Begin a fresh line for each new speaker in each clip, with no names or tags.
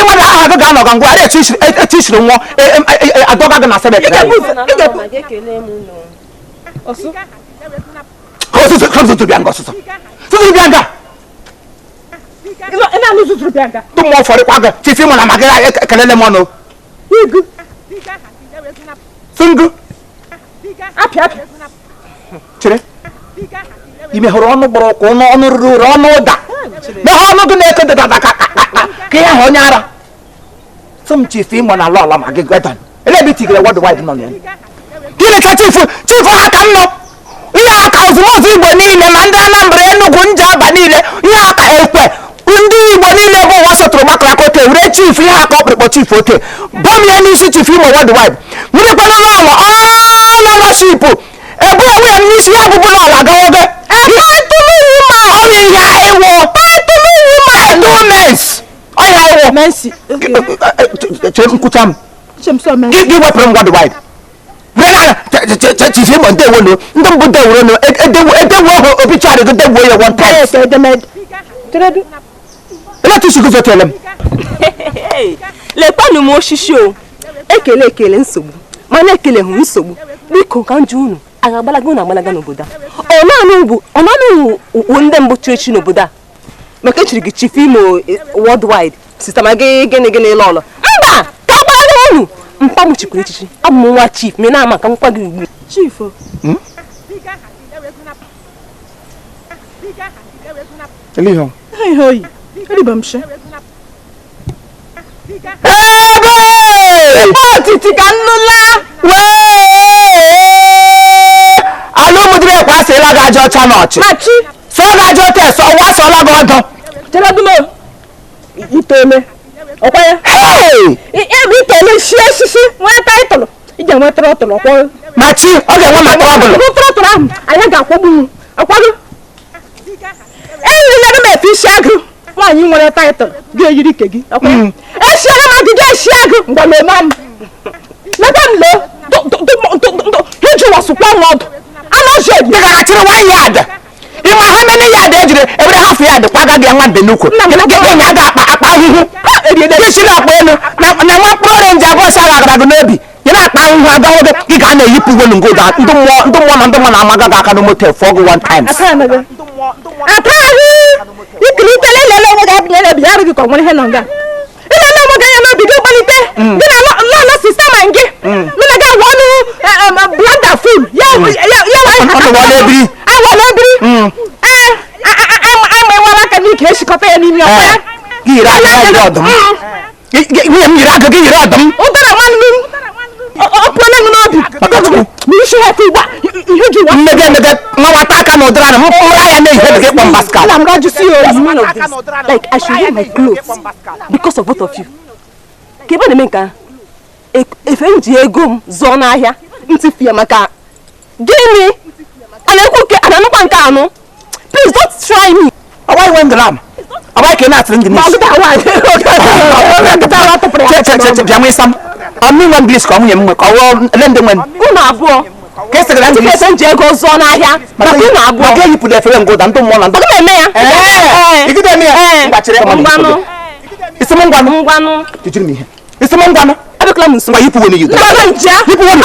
nwa na aha ga no gangwa are etishiri nwo adoga ga na sebe kere
Osu
Osu to bianga osu to bianga
ina nusu to bianga
to mo for kwa ga chief mo na magara kelele mo no
igu
sungu
apia
chere ime horo onu gboro ko onu ruru onu da na onu gu na ekede da ka ya ho nyara some chief mo na lo magi gwedan ele bi tigre what wide no ne kile ka chief aka nno ihe aka ozumozu Igbo niile ma ndị Anambra Enugu Njaba niile ihe aka ekwe ndị Igbo niile bụ ụwa sotoro makraka oke were chief ihe aka ọkpụrụkpọ chief oke bom ya n'isi chief Imo worldwide were kwana n'ụlọ ownership ebu ewu ya n'isi ya bụbụ n'ụlọ agawoge onye ya ewo endowments ọya ewo
Mercy
nkwucha m gị wepụrụ m worldwide chief Imo ndewo no ndị mbụ deworo no edewo obituary go dewo ya one time ele tu shugo zotelem
le panu mo shishi o ekele nsogbu mana ekele hu nsogbu biko ka nju unu agagbalaga na agbalaga n'obodo ọ naanị ndị mbụ chechi n'obodo a maka echiri gị chief Imo worldwide sistema gịnị lọlọ mba ka agbalaga unu mpa m chikwuru echichi abụ m nwa chief me na ama ka nkwa gị ugbu
chief
eliho
hey hoyi ribamshe
otiti ka nnụla alụmdire kwasịla gị aja ọcha n'ọchị sọ gị aja ọcha eso ọwa sọla gị ọdọ
jeredumo itole ọkwanye ebe itole shie osisi nwee taịtụlụ ije nwee trọtụlụ ọkwanye
machi ọ ga-enwe ma trọbụlụ
ahụ anyị ga-akwọgbu akwado enyere m efe isi agụ nwaanyị nwere taịtụlụ ga-eyiri ike gị esiere m agịga esi agụ mgbe mmemme m lekwa m loo heji wasụkwa m ọdụ anọzi
dịgachiri nwa yad ịma ha mene yad ejiri ewere hafụ yad kwaga gị nwa mbe n'ukwu onye a ga-akpa ahụhụ esiri akpa elu na nwa mkpụrụ orenji abụọ si agagara gị n'obi ị na-akpa ahụhụ agaghị ị ga na-eyipụ uwe ngoda ndị mmụọ na ndị mmụọ na-amaga gị aka n'moto fọ gị one times
aka ahụ ikilitele lele onwe gị abịanyere ebi ya gị ka ọ nwere ihe nọ nga ị na-eme onwe gị anya n'obi gị gbalite gị na lọlọ sistema gị mina ga wọnụ blanda ful ya ebiri amewala aka n'ike eshikọta ya n'ime ọkwa ya
gị yiri aka gị yiri ọdụm
ụdara nwanne m ọpụọla m n'obi isi ha ugbu a ihe ji wa
mmege nwata aka na ụdara na mkpụrụ ya na-ehihe gị kpọm baskal
na m rajụsi ya oyi
like I should wear my clothes because of both of you ka ebe na-eme nke efe m ji ego m zụọ n'ahịa ntifu ya maka gịnị ananụkwa nke anụ please don't try me
ọwa iwe ndram ọwa ka ị na-atịrị ndị n'isi bịa nwe sam ọmụ nwe nglis ka ọ nwunye m nwe ka ọwụọ ele ndị nwe
unu abụọ
ka esi gara ndị
efe m ji ego zụọ n'ahịa maka unu abụọ
maka eyipụrụ efere ngoda ndị mmụọ na ndị
eme ya
igide eme ya mgbachiri
ngwanụ
isi m ngwanụ jijiri m ihe isi m ngwanụ
abịakala m nso
ngwa yipụ wenu yudo yipụ wenu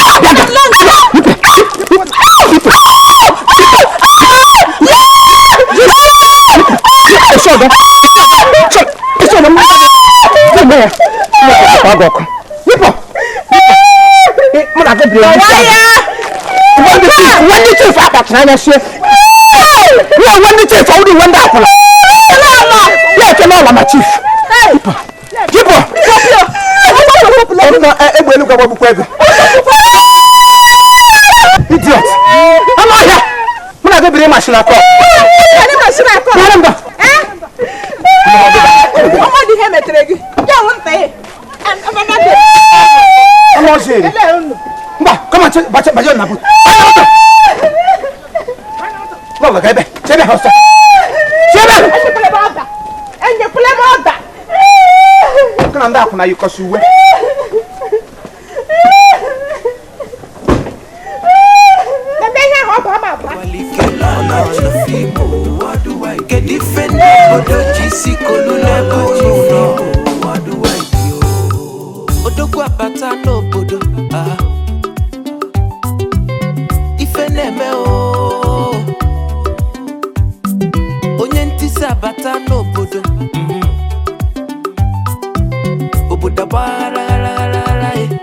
idiot I'm not here. I'm not going to be a machine at all. Come on, what do I
abata n'obodo ife na-eme onye ntisi abata n'obodo obodo gbagharagharagharagha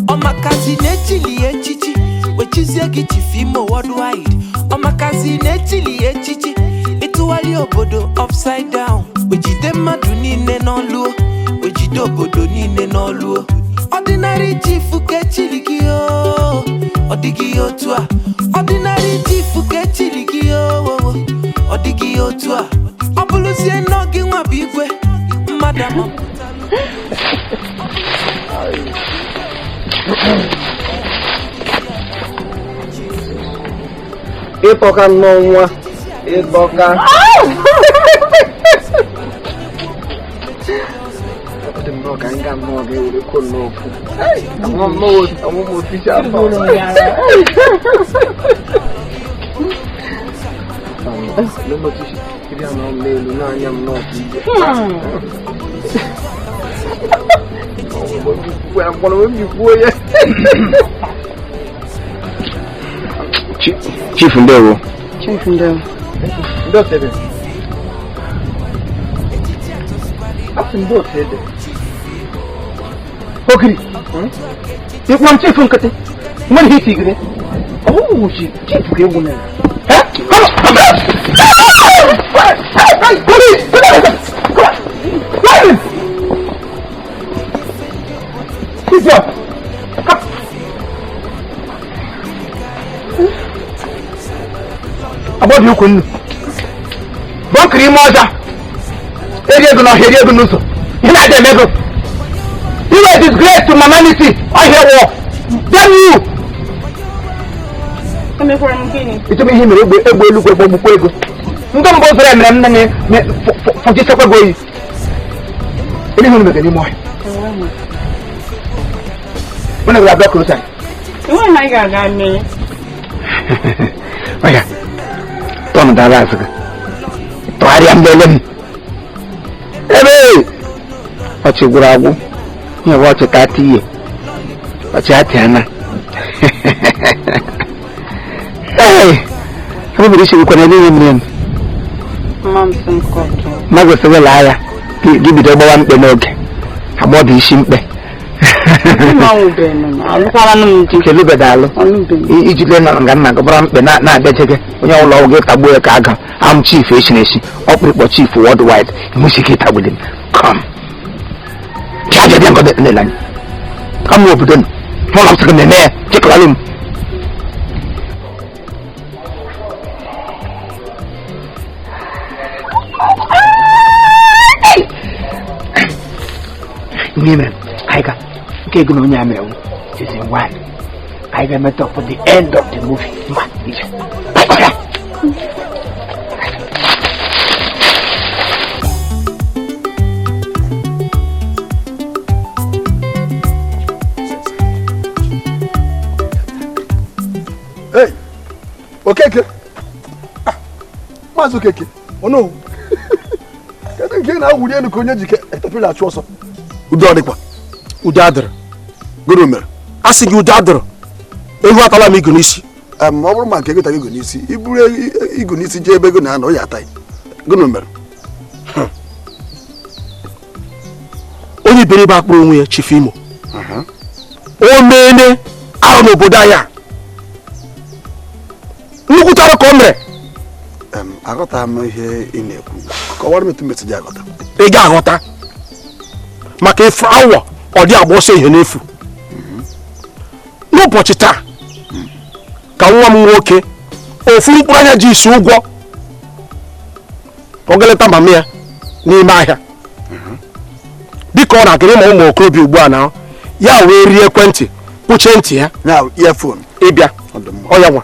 ọmakazi na-echili echichi wechizie gị Chief Imo worldwide ọmakazi na-echili echichi ịtụgharị obodo upside down wejide mmadụ niile n'ọlụ wejide obodo niile n'ọlụ ordinary chief ke chili gị ọ dịghị otu a ordinary chief ke chili gị ọ dịghị otu a ọ bụrụzie n'oge nwa bụ igwe mmadụ amapụta
ịkpọka n'ọnwa ịkpọka ka nga mmụọ ga-ewere ko n'okwu ọmụmụ ofisi afọ ịbịa na ọmụ elu n'anya m n'ọkụ igwe Chief Ndewo.
Chief Ndewo.
Ndosebe. Afu ndosebe. Okiri. Ikwan chief nkate. Mwen hiti gire. Oh, chief ke wona. About you couldn't. Bunkry Moja. Area no here, you know. You like the level. You are disgrace to humanity. I hear war. Damn you. Come for him. It may him a look at Bobuego. You don't go for them for this upper boy. Anyone make any more. When I got back closer. When I got me. Oh, yeah. Don't ask. Try and tell hey, what you grab? You watch a catty. What's that, Hannah? Hey, everybody should go in. Mom's some coffee. Mother's a liar. Give it over one penalty. How about the shimp? I'm chief chief worldwide. With him. Come. Come over then. Hold on a second there. Check him. I got. Okay, good on your is in one. I got met up for the end of the movie. Hey, okay. What's okay? Oh no. I think now we are going to get a pillar of choice. Udadr. Gurumer. Asking you dadr. What allow me gunisi? Mobile man can get a gunisi. Igunisi Jebeguna no yatai. Gurumer. Only very back room with Chief Imo. Oh, mene. I don't know Bodaya. Look at our comrade. I got a here in a cover me to Mr. Jagota. A gagota. Make a flower. Or the abo say henefu. No pochita. Ka nwa m nwoke ofu mkpụrụ anya ji isi ụgwọ. Ogeleta mama ya n'ime ahịa. Biko ọ na-agịrị ma ụmụ okorobịa ugbu a na ya wee rie ekwentị kpuchie ntị ya. Na earphone ịbịa. Ọ ya nwa.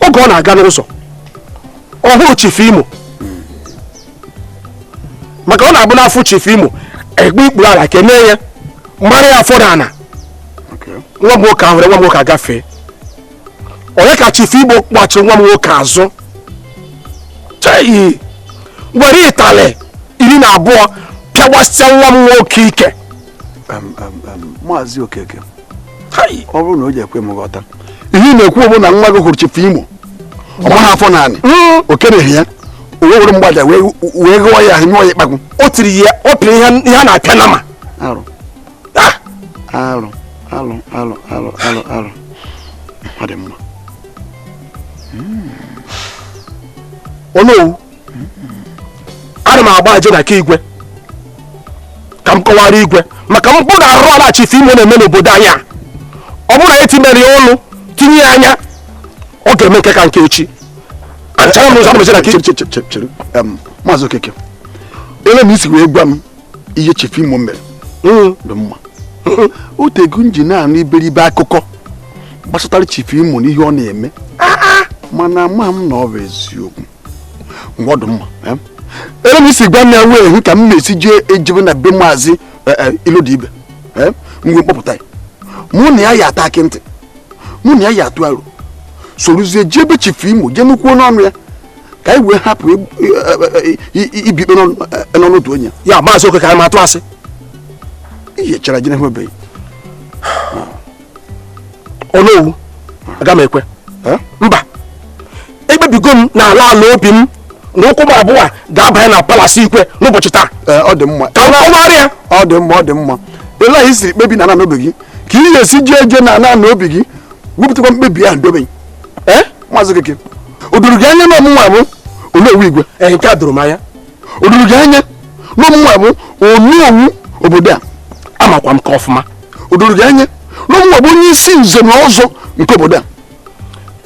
Oge ọ na-aga n'ụzọ. Ọ hụrụ Chief Imo. Maka ọ na-abụ n'afọ Chief Imo. Egbe ikpuru ala kene ya mgbara ya afọ dana nwa nwoke ahụ nwa nwoke agafe onye ka Chief Imo kpachi nwa nwoke azụ chai were itale 12 pịawasịa nwa nwoke ike
Maazị Okeke ọ bụrụ na o ji ekwe m ghọta ihe na-ekwu bụ na nwa gị hụrụ Chief Imo ọ maghị afọ naanị o kereghị ya o were mgbada wee gụọ ya ahụ nyụọ ya ịkpagbu
o tiri ihe a na-apịa na ma
arụ ọ dị mma
onowu ana m agba aje na ka igwe ka m kọwara igwe maka mkpụ ga-arụ ala Chief Imo na-eme n'obodo anyị a ọ bụrụ na etimere ya ọnụ tinye ya anya ọ ga-eme nke ka nke echi achara m ụzọ na
chere Maazị Okeke ele m isi wee gwa m ihe Chief Imo mere dị mma otego nji na-anụ iberibe akụkọ gbasatara Chief Imo n'ihe ọ na-eme mana ama m na ọ bụ eziokwu mgbe ọ dị mma ele m isi gwa m ya wee hụ ka m na-esi jee ejebe na be Maazị Ilodibe mgbe mkpọpụta ya mụ na ya ya ata akị ntị mụ na ya ya atụ aro sorozie jee ebe Chief Imo jee nukwuo n'ọnụ ya ka anyị wee hapụ ibi ikpe n'ọnụ otu onye
ya Maazị Okeke anyị ma atụ asị
ihe chara jine hwebeghị
onowu aga m ekwe mba ekpebigo m n'ala obi m na ụkwụ m abụọ ga-abanye na palasi ikwe n'ụbọchị taa
ọ dị mma
ka m kọwara ya
ọ dị mma ele anyị siri kpebi na ana n'obi gị ka ị ga-esi jee eje na ana n'obi gị wepụtakwa mkpebi ahụ dobeghị Maazị Okeke o doro gị anya na ọmụnwa bụ Onowu Igwe
nke a doro m anya
o doro gị anya na ọmụnwa bụ Onowu obodo a
amakwa m ka ọfụma
o doro gị anya na ọmụnwa bụ onye isi nze na ọzọ nke obodo a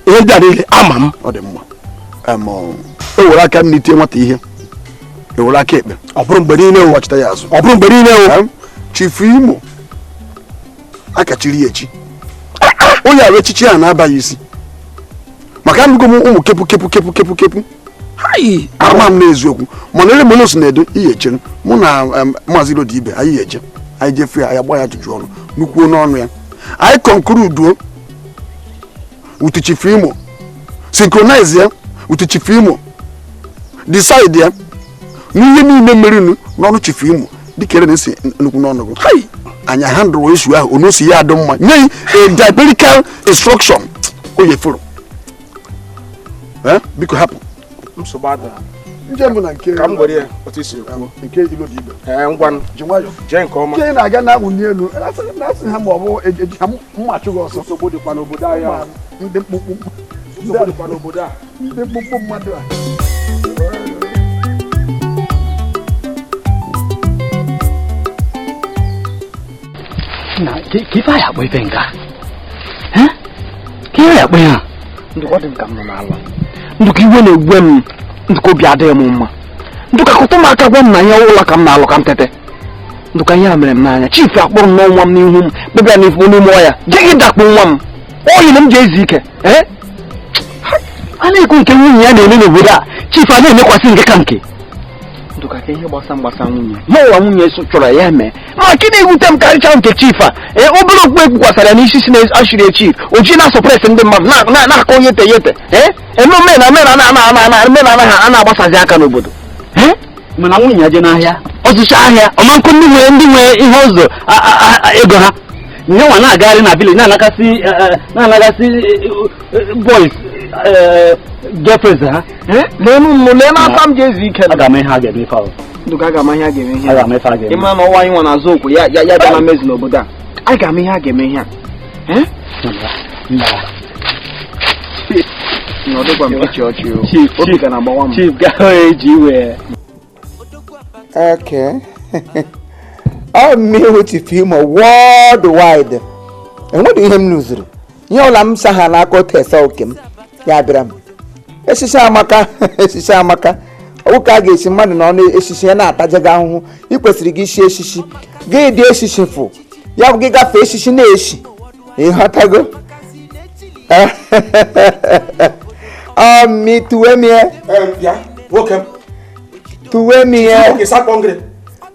ihe ndị a niile ama m
ọ dị mma ewere aka nna itie nwata ihe ewere aka ekpe
ọ bụrụ mgbe niile
ọchịta ya azụ
ọ bụrụ mgbe niile
Chief Imo akachiri ya echi onye arụ echichi a na-abaghị isi maka amụgo m ụmụ kepu ama m n'eziokwu mana ele monos na-edo ihe echere mụ na Maazị Ilodibe anyị eje anyị jefe ya anyị agba ya ajụjụ ọnụ nukwuo n'ọnụ ya anyị kọnkruduo with Chief Imo synchronize ya with Chief Imo decide ya n'ihe niile merinu n'ọnụ Chief Imo dịka ere na-esi nnukwu n'ọnụ gị anyị handụrụ issue ahụ onu si ya adị mma nye a diabolical instruction onye furu biko hapụ njem na nke
ka m gwere ya otu isi kwuo
nke Ilodibe
ngwanụ
ji nwayọ
jee nke ọma
nke na-aga na-awụ n'elu na-asị ha ma ọ bụ eji ha mmachụ gị ọsọ
nsogbu dịkwa n'obodo anyị
ndị mkpụmkpụ
nsogbu dịkwa n'obodo a
ndị mkpụmkpụ mmadụ a
na kifa ya kpo ife nka kifa ya kpo ya ndụkọ dị nka m nọ n'ala ndụkọ iwe na-egwe m ndụkọ obi adịghị m mma ndụkọ akụtụ m aka gwa m na ihe ụlọ ka m na-alụ ka m tete ndụkọ ihe a mere m n'anya chief akpọrọ m n'ọnwa m n'ihu m kpebịa n'ifu n'ime ọya jeghị dakpo nwa m oyi na m ji ezu ike a na-ekwu nke nwunye ya na-eme n'obodo a chief a na-emekwasị nke ka nke ndụka ka ihe gbasa nwunye ma ụwa nwunye chọrọ ya mee ma ka na-ewute m karịcha nke chief a obere okpu ekpukwasara n'isi si na-ashiri chief oji na-asọpres ndị mmadụ na-akọ yete eme omenala a na-agbasazi aka n'obodo mana nwunye ya je n'ahịa ọzụcha ahịa ọmankụ ndị nwere ihe ụzọ ego ha nye nwa na-agagharị na village na-anagasị boys girlfriends ha lee n'aka m ga-ezu ike aga m ihe a ga-eme ife ahụ ndụka aga m ihe a ga-eme ihe ịma na ọnwa anyị nwa na-azụ okwu ya bịa na mezi n'obodo a aga m ihe a ga-eme ihe a n'ọdụgwa m echi ọchị obi ga na-agbawa m chief ga-eji iwe
okay ọ mmiri Chief Imo worldwide enweghị ihe m rụzuru ihe ọla m sa ha n'aka tesa oke m ya bịara m echichi amaka ọwụ ka a ga-esi mmadụ na ọnụ echichi ya na-ataja gị ahụhụ ị kwesịrị gị isi echichi gị dị echichi fụ ya bụ gị gafee echichi na-eshi ịghọtago mi tuwe mi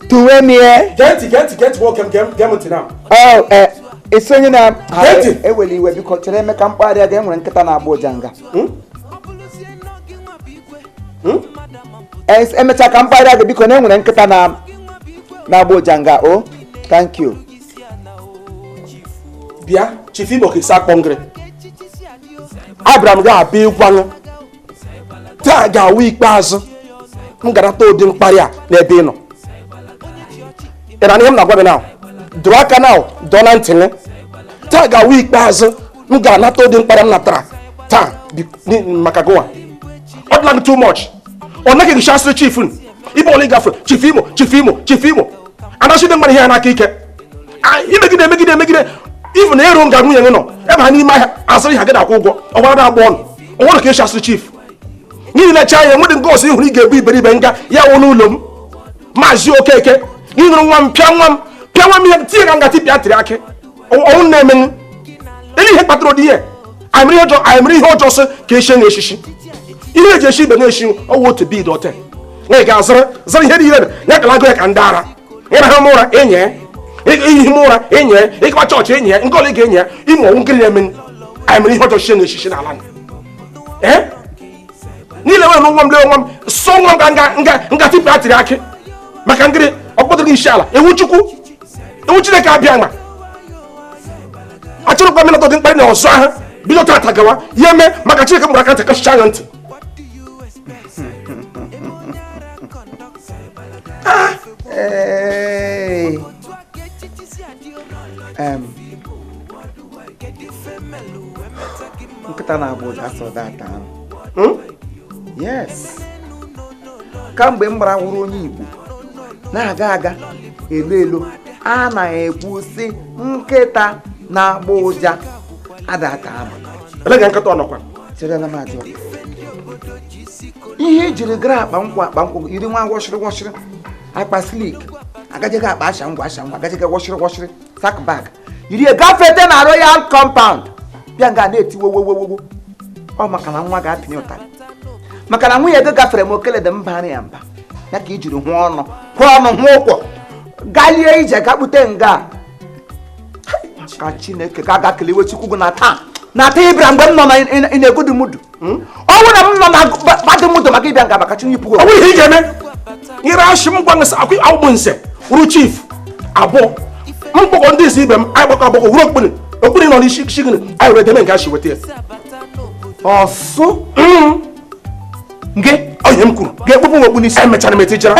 tuwe mi
get welcome get now
esi onye na eweli iwe biko chere Emeka mkpagharị ga enwere nkịta na-agba ụjanga emecha ka mkpagharị ga biko na enwere nkịta na-agba ụjanga thank you
bịa Chief Imo ka isi akpọngịrị Abraham ga-abịa ịgwanụ taa ga-awụ ikpeazụ m ga-anata ụdị mkparị a n'ebe ị nọ ị na ihe m na-agwa gị na dụrụ aka na dọọ na ntị gị taa ga-awụ ikpeazụ m ga-anata ụdị mkparị m natara taa maka gụwa ọ dịla gị too much ọ naghị gịchasịrị chief ibe ole gafere Chief Imo anasị ndị mmadụ ihe ya n'aka ike imegide ifu na ero nga nwunye gị nọ ebe ha n'ime ahịa asịrị ha gị na-akwụ ụgwọ ọgbara na-agba ọnụ ọnwụrụ ka esi asịrị chief n'ihi na-eche anya nwedị nke ọsọ ihụrụ ị ga-ebu iberibe nga ya wụ n'ụlọ m maazị Okeke gị hụrụ nwa m pịa nwa m ihe tinye ka ngati pịa tiri akị ọnwụ na-emenụ ele ihe kpatara ụdị ihe anyị ihe ọjọọ sị ka eshie na eshishi ihe eji eshi ibe na-eshi ọwụ otu bid ote na ị ga-azara ihe niile ya galago ya ka ndị ara ịrahụ m ụra enye ihe m ụra enye ịgaba chọọchị enye ya nke ole ga-enye ya ime ọnwụ nkiri na-eme anyị mere ihe ọjọọ shie na eshishi n'ala niile nwere nwa m lee nwa m sọ nwa m nga tipụ ya tiri akị maka ngịrị ọkpọtụrụ isi ala ewu Chineke abịa ma achọrọkwa m ịnata ụdị mkparị na ọzọ ahụ bido tata gawa ya eme maka Chineke mụrụ aka ntị kachicha anya ntị
nkịta na-agba ụja sọdata ahụ yes kamgbe m gbara nwụrụ onye Igbo na-aga elo a na-ekwu sị nkịta na-agba ụja adata ama
elega nkịta ọnọkwa
cherela m ajụ ihe ejiri gara akpa nkwụ iri nwa wọshịrị akpa slik agajighị akpa asha ngwa agajighị wọshịrị sak bag yiri gafete na Royal Compound bịa nga na-eti wowowowo ọ maka na nwa ga-apịnye ụtarị maka na nwunye gị gafere m okele dị mba ya mba ya ka i jiri hụ ọnụ hụ ụkwụ galie ije ga kpute nga ka Chineke ka aga kelewe Chukwu gị na taa ịbịara mgbe m nọ na na-egodu mudu ọ bụrụ na m nọ na gbadị mudu maka ịbịa nga maka Chineke
ọ bụrụ ihe ị ga-eme ire ashị m gwa nsị akwụ agbụ nse wuru chief abụọ m kpọkọ ndị isi ibe m anyị gbakọ wuru okpuni nọ n'isi gị anyị were deme nke a shi weta ya
ọsụ
nke onye m kwuru
ga-ekpupụ m okpu n'isi
emechara m etijara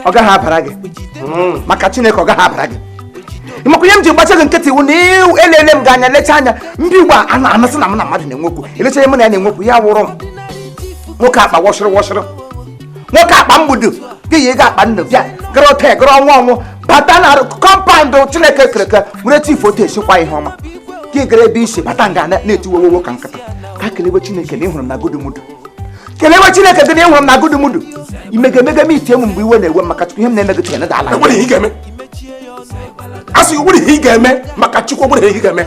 ọ gaghị abara gị maka Chineke ọ gaghị abara gị ịmakwa ihe m ji gbacha gị nkịtị iwu na elele m gị anya lecha anya ndị Igbo a na-amasị na m na mmadụ na-enwekwu elechaghị m na ya na-enwekwu ya wụrụ m nwoke akpa wọshịrị nwoke akpa mgbudu gị ya ga akpa nnu bịa gara ote gara ọnwụ bata na kọmpaụndụ Chineke kereke were tii otu esikwa ihe ọma gị gara ebe isi bata nga na-etiwowowo ka nkịta ka kelewe Chineke na ịhụrụ m na gudu kelewe Chineke gị na ịhụrụ m na gudu mudu emege m ite m mgbe iwe na-ewe maka Chukwu ihe m na-eme gị na ala
asị gwere ihe ị ga-eme maka Chukwu gwere ihe ị ga-eme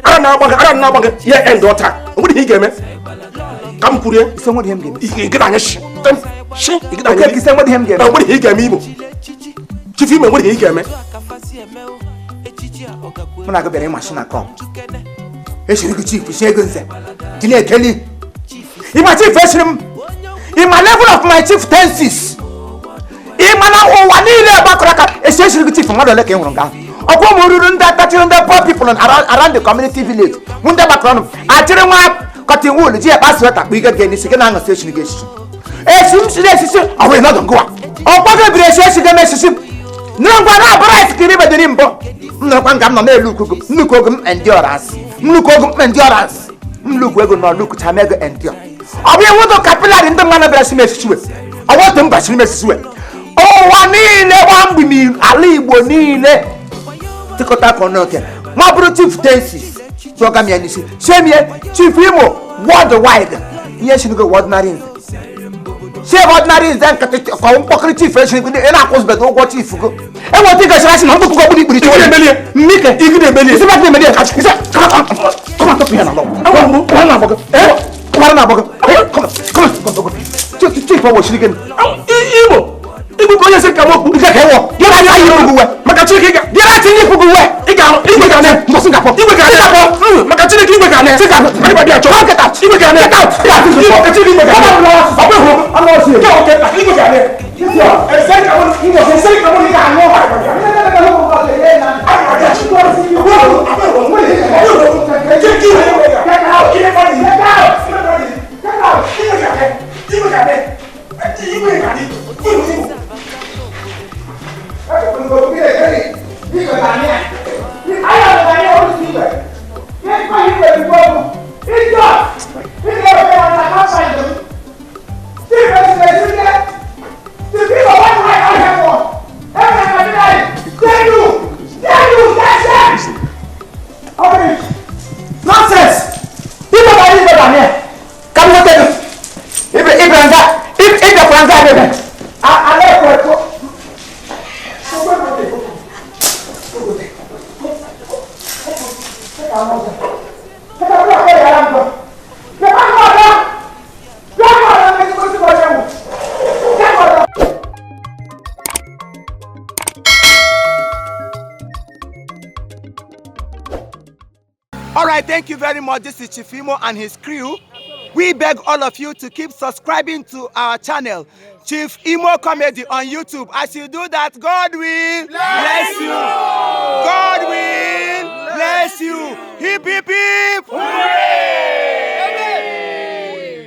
ara na-agba gị ya end ọta gwere ihe ị ga-eme ka m kwurie
ise nwere ihe m ga-eme
ihe anya shi
ise nwere ihe m ga-eme
gwere ihe ị ga-eme Igbo Chief Imo nwere ihe ị ga-eme
mụ na gị bịara ịmashi na kọm eshiri gị chief shi ego nze dị na-ekeli ịma chief eshiri m ịma level of my chief tensis ịma na ụwa niile gbakọrọ aka eshiri gị chief mmadụ ole ka ị hụrụ nga ahụ ọkwa m ruru ndị atachiri ndị poor people around the community village mụ ndị gbakọrọ ọnụ achịrị nwa cotton wool ji ekpa sweta kpa ige gị n'isi gị na-aṅụsị eshiri gị echichi m siri esisi ọ wee nọdụ ngụwa ọkwa gị biri esi gị mesisi nne ngwa na-abụrụ iskiri bediri mbụ m nọkwa nga m nọ na-elu nnukwu ogo m endurance nnukwu ego nọ lukucha m ego endur ọ bụ iwu ụzọ kapịlarị ndị mmadụ bịara si m esisiwe ọwọtụ mba siri m esisiwe ụwa niile gba mgbe ala Igbo niile tịkọta ka ọnụoke ma ọ bụrụ chief tensis tụọga m ya n'isi chemie Chief Imo worldwide ihe shirigo ordinary nze chef ordinary nze nkịtị ka mkpọkịrị chief eshirigo ị na-akwụzibeda ụgwọ chief go enweta ịgachara asị na ndụkụkọ gburu ikpiri chiwe emelie mmike igide emelie isi batị emelie ka chukwu kama tọpụ ya na lọ chief ọwọ shirigo
Igbo ka onye sị ka m okwu
ike ka ịwọ dịra anyị ihe ugwu we
maka Chineke
dịra tinye ikwu gị we ị ga-ahụ igwe ga na mbọsị
Alright, thank you very much. This is Chief Imo and his crew. We beg all of you to keep subscribing to our channel, Chief Imo Comedy on YouTube. As you do that, God will bless you. God will bless you. Hip, hip, hip. Hooray!